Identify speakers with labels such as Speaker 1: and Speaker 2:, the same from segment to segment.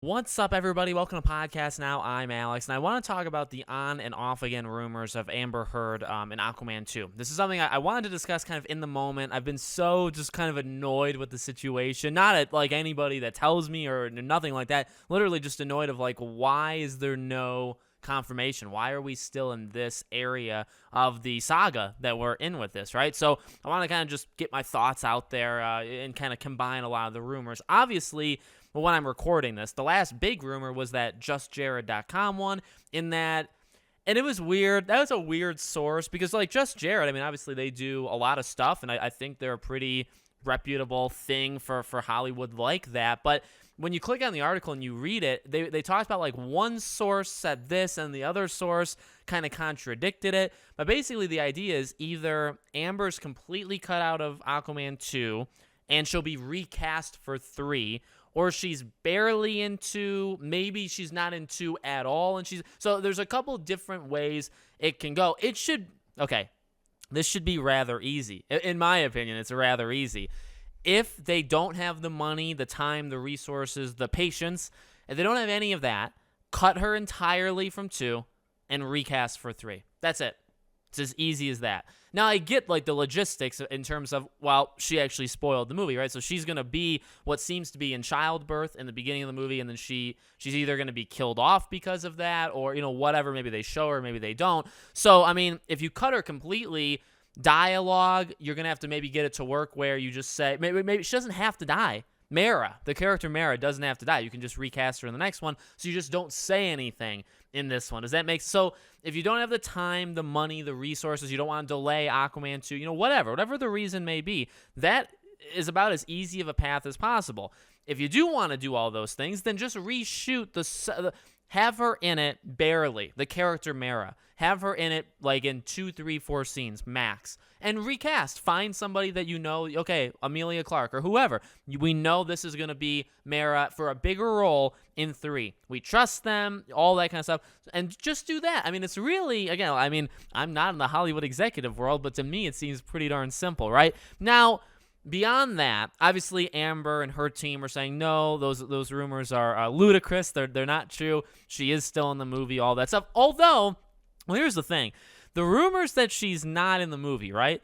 Speaker 1: What's up, everybody? Welcome to Podcast Now. I'm Alex, and I want to talk about the on and off again rumors of Amber Heard in Aquaman 2. This is something I wanted to discuss kind of in the moment. I've been so just kind of annoyed with the situation. Not at like anybody that tells me or nothing like that. Literally just annoyed of like, why is there no confirmation? Why are we still in this area of the saga that we're in with this, right? So I want to kind of just get my thoughts out there and kind of combine a lot of the rumors. Obviously, well, when I'm recording this, the last big rumor was that JustJared.com one, in that, and it was weird. That was a weird source because, like, Just Jared, I mean, obviously they do a lot of stuff, and I think they're a pretty reputable thing for Hollywood like that. But when you click on the article and you read it, they talked about, like, one source said this and the other source kind of contradicted it. But basically the idea is either Amber's completely cut out of Aquaman 2 and she'll be recast for 3, or she's barely into, maybe she's not into at all, and so there's a couple different ways it can go. This should be rather easy. In my opinion, it's rather easy. If they don't have the money, the time, the resources, the patience, if they don't have any of that, cut her entirely from 2 and recast for 3. That's it. It's as easy as that. Now, I get, like, the logistics in terms of, well, she actually spoiled the movie, right? So she's going to be what seems to be in childbirth in the beginning of the movie, and then she's either going to be killed off because of that or, whatever. Maybe they show her, maybe they don't. So, I mean, if you cut her completely, dialogue, you're going to have to maybe get it to work where you just say, maybe she doesn't have to die. Mara, the character Mara, doesn't have to die. You can just recast her in the next one, so you just don't say anything in this one. Does that make sense? So if you don't have the time, the money, the resources, you don't want to delay Aquaman 2, whatever the reason may be, that is about as easy of a path as possible. If you do want to do all those things, then just reshoot have her in it barely, the character Mara. Have her in it like in 2, 3, 4 scenes max. And recast. Find somebody that okay, Emilia Clarke or whoever. We know this is going to be Mara for a bigger role in 3. We trust them, all that kind of stuff. And just do that. I mean, it's really, again, I'm not in the Hollywood executive world, but to me it seems pretty darn simple, right? Now, beyond that, obviously Amber and her team are saying, no, those rumors are ludicrous. They're not true. She is still in the movie, all that stuff. Although, well, here's the thing. The rumors that she's not in the movie, right?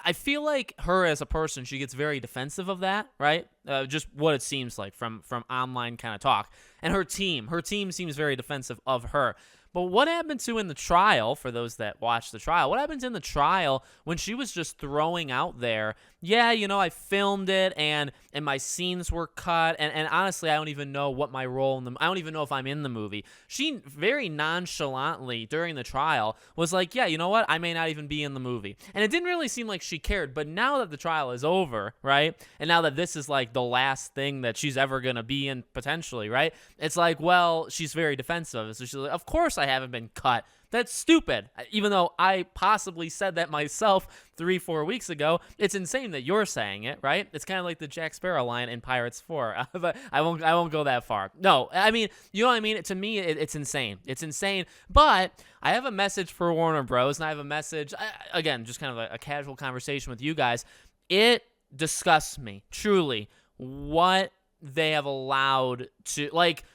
Speaker 1: I feel like her as a person, she gets very defensive of that, right? Just what it seems like from online kind of talk. And her team seems very defensive of her. But what happened in the trial, for those that watched the trial, what happened in the trial when she was just throwing out there, yeah, I filmed it and my scenes were cut, and honestly, I don't even know what my role I don't even know if I'm in the movie. She very nonchalantly during the trial was like, yeah, you know what, I may not even be in the movie. And it didn't really seem like she cared, but now that the trial is over, right, and now that this is like the last thing that she's ever going to be in potentially, right, it's like, well, she's very defensive. So she's like, of course I haven't been cut. That's stupid. Even though I possibly said that myself 3-4 weeks ago, it's insane that you're saying it, right? It's kind of like the Jack Sparrow line in Pirates 4. But I won't go that far. No, I mean, you know what I mean? To me, it's insane. It's insane. But I have a message for Warner Bros. And I have a message, again, just kind of a casual conversation with you guys. It disgusts me, truly, what they have allowed to, like,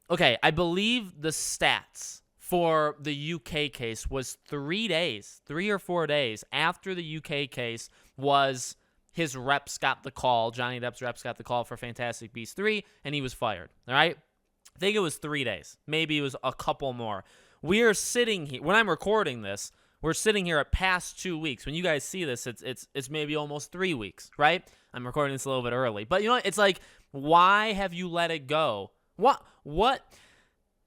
Speaker 1: okay, I believe the stats for the UK case was 3 or 4 days after the UK case was his reps got the call, Johnny Depp's reps got the call for Fantastic Beasts 3, and he was fired, all right? I think it was 3 days. Maybe it was a couple more. We are sitting here, when I'm recording this, we're sitting here at past 2 weeks. When you guys see this, it's maybe almost 3 weeks, right? I'm recording this a little bit early. But, it's like, why have you let it go? What?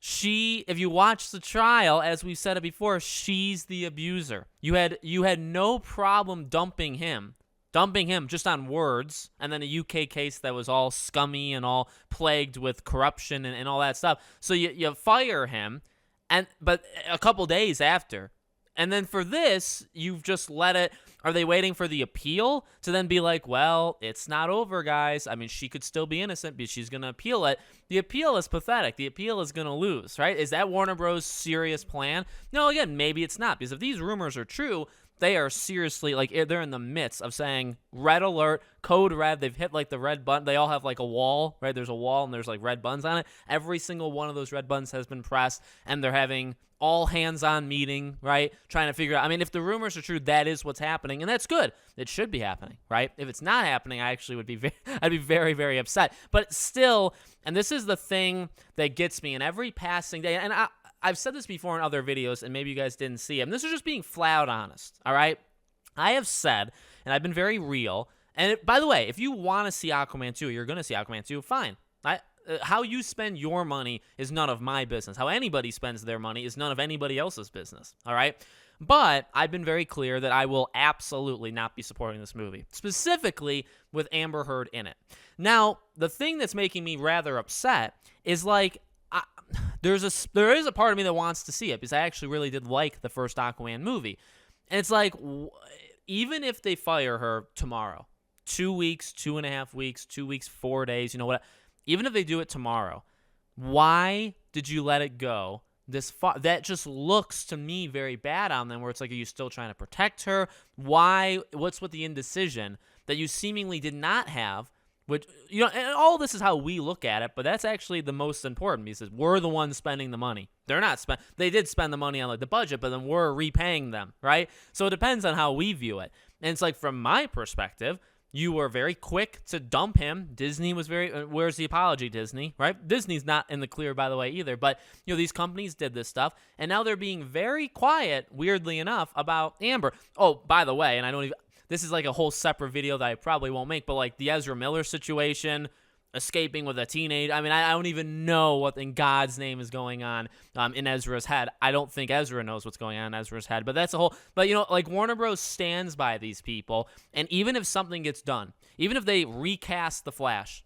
Speaker 1: If you watch the trial, as we said it before, she's the abuser. You had no problem dumping him just on words, and then a UK case that was all scummy and all plagued with corruption and all that stuff. So you fire him, but a couple days after. And then for this, you've just let it. Are they waiting for the appeal to then be like, well, it's not over, guys? I mean, she could still be innocent, but she's going to appeal it. The appeal is pathetic. The appeal is going to lose, right? Is that Warner Bros.' serious plan? No, again, maybe it's not. Because if these rumors are true, They are seriously, like, they're in the midst of saying red alert, code red. They've hit, like, the red button. They all have, like, a wall, right? There's a wall, and there's, like, red buttons on it. Every single one of those red buttons has been pressed, and they're having all hands-on meeting, right? Trying to figure out. I mean, if the rumors are true, that is what's happening, and that's good. It should be happening, right? If it's not happening, I actually would be I'd be very, very upset. But still, and this is the thing that gets me in every passing day, and I've said this before in other videos, and maybe you guys didn't see them. This is just being flat out honest, all right? I have said, and I've been very real, and by the way, if you want to see Aquaman 2, you're going to see Aquaman 2, fine. How you spend your money is none of my business. How anybody spends their money is none of anybody else's business, all right? But I've been very clear that I will absolutely not be supporting this movie, specifically with Amber Heard in it. Now, the thing that's making me rather upset is, like, there is a part of me that wants to see it because I actually really did like the first Aquaman movie. And it's like, even if they fire her tomorrow, 2 weeks, 2.5 weeks, 2 weeks, 4 days, you know what? Even if they do it tomorrow, why did you let it go this far? That just looks to me very bad on them, where it's like, are you still trying to protect her? Why? What's with the indecision that you seemingly did not have? Which, you know, and all this is how we look at it, but that's actually the most important because we're the ones spending the money. They're not they did spend the money on, like, the budget, but then we're repaying them, right? So it depends on how we view it. And it's like, from my perspective, you were very quick to dump him. Disney was very, where's the apology, Disney, right? Disney's not in the clear, by the way, either. But, you know, these companies did this stuff, and now they're being very quiet, weirdly enough, about Amber. Oh, by the way, and I don't even, this is like a whole separate video that I probably won't make, but, like, the Ezra Miller situation, escaping with a teenage. I mean, I don't even know what in God's name is going on in Ezra's head. I don't think Ezra knows what's going on in Ezra's head, but that's a whole. But, you know, like, Warner Bros. Stands by these people, and even if something gets done, even if they recast the Flash,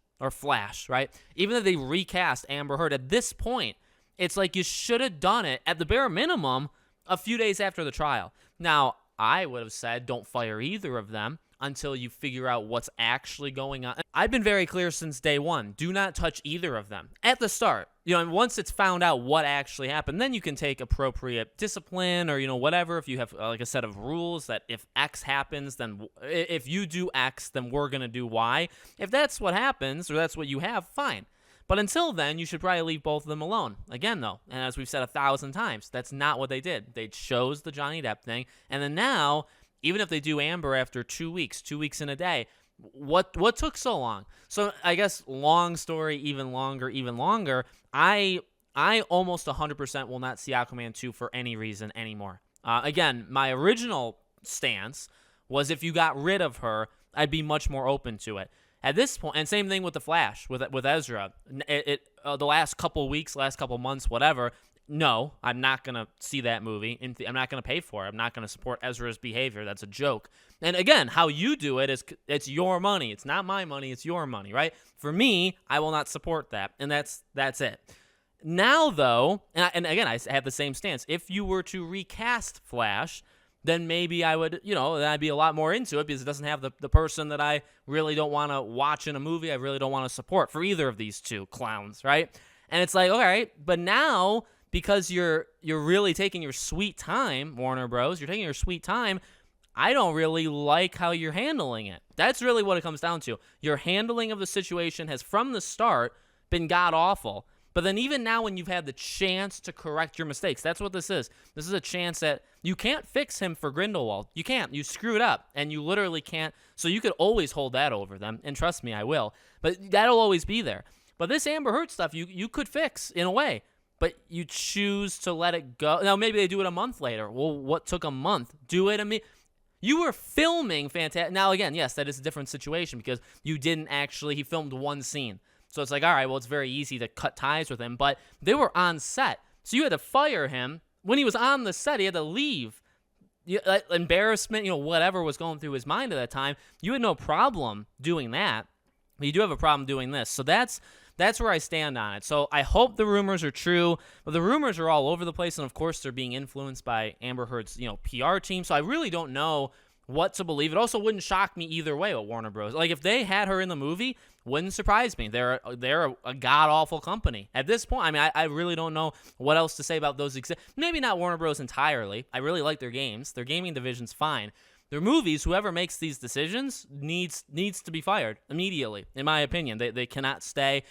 Speaker 1: right? Even if they recast Amber Heard at this point, it's like you should have done it at the bare minimum a few days after the trial. Now, I would have said don't fire either of them until you figure out what's actually going on. I've been very clear since day one. Do not touch either of them at the start. You know, and once it's found out what actually happened, then you can take appropriate discipline or, you know, whatever. If you have, like, a set of rules that if X happens, then if you do X, then we're going to do Y. If that's what happens or that's what you have, fine. But until then, you should probably leave both of them alone. Again, though, and as we've said 1,000 times, that's not what they did. They chose the Johnny Depp thing. And then now, even if they do Amber after 2 weeks, 2 weeks in a day, what took so long? So I guess long story, even longer, I almost 100% will not see Aquaman 2 for any reason anymore. Again, my original stance was if you got rid of her, I'd be much more open to it. At this point, and same thing with The Flash, with Ezra. The last couple weeks, last couple months, whatever, no, I'm not going to see that movie. I'm not going to pay for it. I'm not going to support Ezra's behavior. That's a joke. And again, how you do it is it's your money. It's not my money. It's your money, right? For me, I will not support that. And that's it. Now, though, and again, I have the same stance. If you were to recast Flash, then maybe I would, you know, then I'd be a lot more into it because it doesn't have the person that I really don't want to watch in a movie. I really don't want to support for either of these two clowns, right? And it's like, all right, but now, because you're really taking your sweet time, Warner Bros., you're taking your sweet time, I don't really like how you're handling it. That's really what it comes down to. Your handling of the situation has, from the start, been god-awful. But then even now when you've had the chance to correct your mistakes, that's what this is. This is a chance that you can't fix him for Grindelwald. You can't. You screwed up, and you literally can't. So you could always hold that over them, and trust me, I will. But that'll always be there. But this Amber Heard stuff, you could fix in a way. But you choose to let it go. Now, maybe they do it a month later. Well, what took a month? Do it. I mean, you were filming fantastic. Now, again, yes, that is a different situation because you didn't actually, he filmed one scene. So it's like, all right, well, it's very easy to cut ties with him. But they were on set. So you had to fire him. When he was on the set, he had to leave. Embarrassment, you know, whatever was going through his mind at that time. You had no problem doing that. But you do have a problem doing this. So that's where I stand on it. So I hope the rumors are true, but the rumors are all over the place, and of course they're being influenced by Amber Heard's, you know, PR team. So I really don't know what to believe. It also wouldn't shock me either way with Warner Bros. Like if they had her in the movie, wouldn't surprise me. They're a god-awful company. At this point, I mean, I really don't know what else to say about those. Maybe not Warner Bros. Entirely. I really like their games. Their gaming division's fine. Their movies, whoever makes these decisions needs to be fired immediately, in my opinion. They cannot stay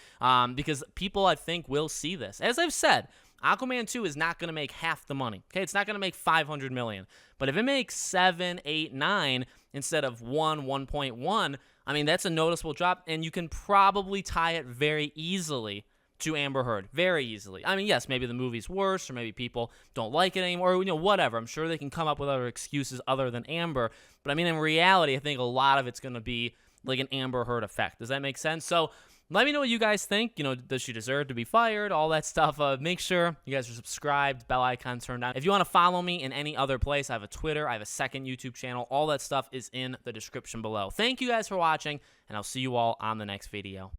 Speaker 1: because people, I think, will see this. As I've said, Aquaman 2 is not going to make half the money. Okay, it's not going to make $500 million. But if it makes 7, 8, 9 instead of 1.1, I mean, that's a noticeable drop, and you can probably tie it very easily to Amber Heard. Very easily. I mean, yes, maybe the movie's worse, or maybe people don't like it anymore, or, whatever. I'm sure they can come up with other excuses other than Amber. But, I mean, in reality, I think a lot of it's going to be like an Amber Heard effect. Does that make sense? So, let me know what you guys think. Does she deserve to be fired? All that stuff. Make sure you guys are subscribed, bell icon turned on. If you want to follow me in any other place, I have a Twitter, I have a second YouTube channel. All that stuff is in the description below. Thank you guys for watching, and I'll see you all on the next video.